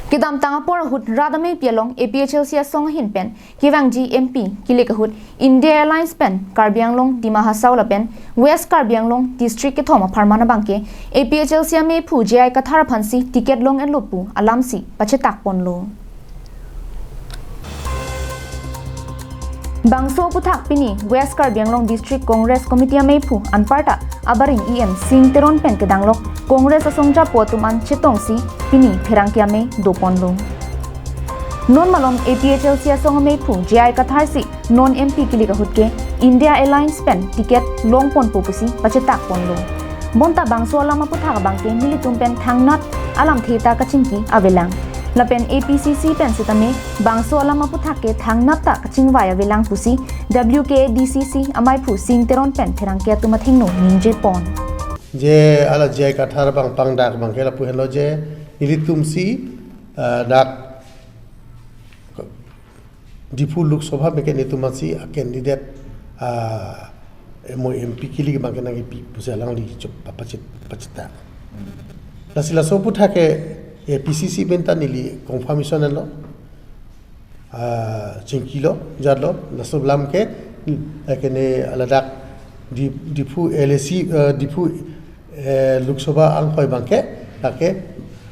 Kidam tangapor hut radame pialong APHLC song hin pen kiwang GMP kilek hut India Alliance pen Karbianglong Dimahasawla pen West Karbianglong district ke thoma pharmana bangke APHLC ameiphu JI Kathar phansi ticket long en lopu alamsi pachetak ponlo Bangso puthak pini West Karbianglong District Congress Committee ameiphu anparta abaring EM singteron pen kedanglok Congress asongja potuman chetongsi pini pherangkiame doponlo non malom APHLC asong ameiphu JI Kathar si non MP kilika hutke India Alliance pen ticket longpon popusi pachetak ponlo bonta bangso alama puthak bangke militum pen thangnat alam theta kachingki avelang lapen APCC pen sitame bangso alama puthake thangnat ta kachingwaya velang pusi WKDCC ameiphu singteron pen pherangkia tumathingno ninje pon je ala JI Kathar bang pangdak bang kela puhen lo je ilitum si dak dipu luk sobha meke nitumasi a candidate mo MP kili bang kena ngi pusalang li chop pachita lasila so puthake APCC benta nili confirmation lo chinkilo jadlo nasoblam ke kene aladak dipu LSC dipu Loksabha ang khoi bangke take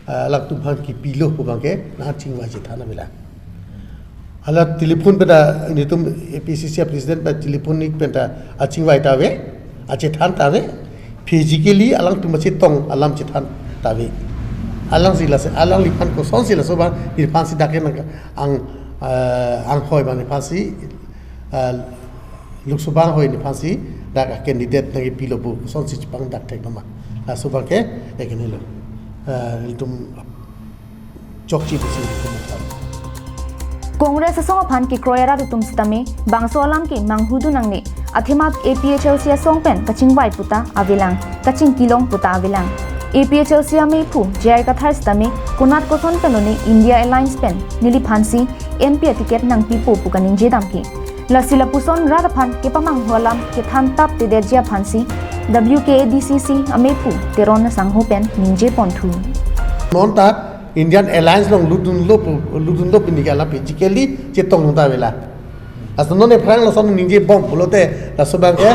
lak tumhan ki pilo ko bangke na chingwa je thana mila ala telephone beda nitum APCC president ba telephone nik beda achingwa itawe ache than tawe physically alang tumachi tong alam che than tawe alang sila se alang lipan ko son sila soba ni phansi dake ang khoi bang ni phansi Loksabha hoi ni phansi dak candidate nagi pilo bu son si pang dak tek nama asubang ke ekene lo litum chokchi bisi Congress song phan ki kroyara tum sitame bangso alam ki manghudu nangne athimak APHLC song pen kaching wai puta avilang kaching kilong puta avilang APHLC ameiphu JI Kathar sitame kunat koson penone India Alliance pen nili phansi MP ticket nang pipo pukaning jedam ki lasila puson radaphan ke pamang holam ke than tap te derjia phansi WKDCC ameiphu teron na sangho pen ninje ponthu monta Indian Alliance long ludun lop ni kala physically chetong ta vela asno ne frang la son ninje bom bulote la sobang ke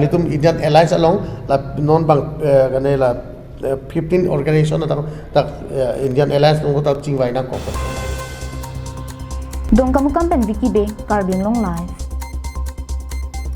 nitum Indian Alliance along la non bang gane la 15 organization ta Indian Alliance long ta chingwai na ko Dongkamukam pen Wiki Be Karbianglong Live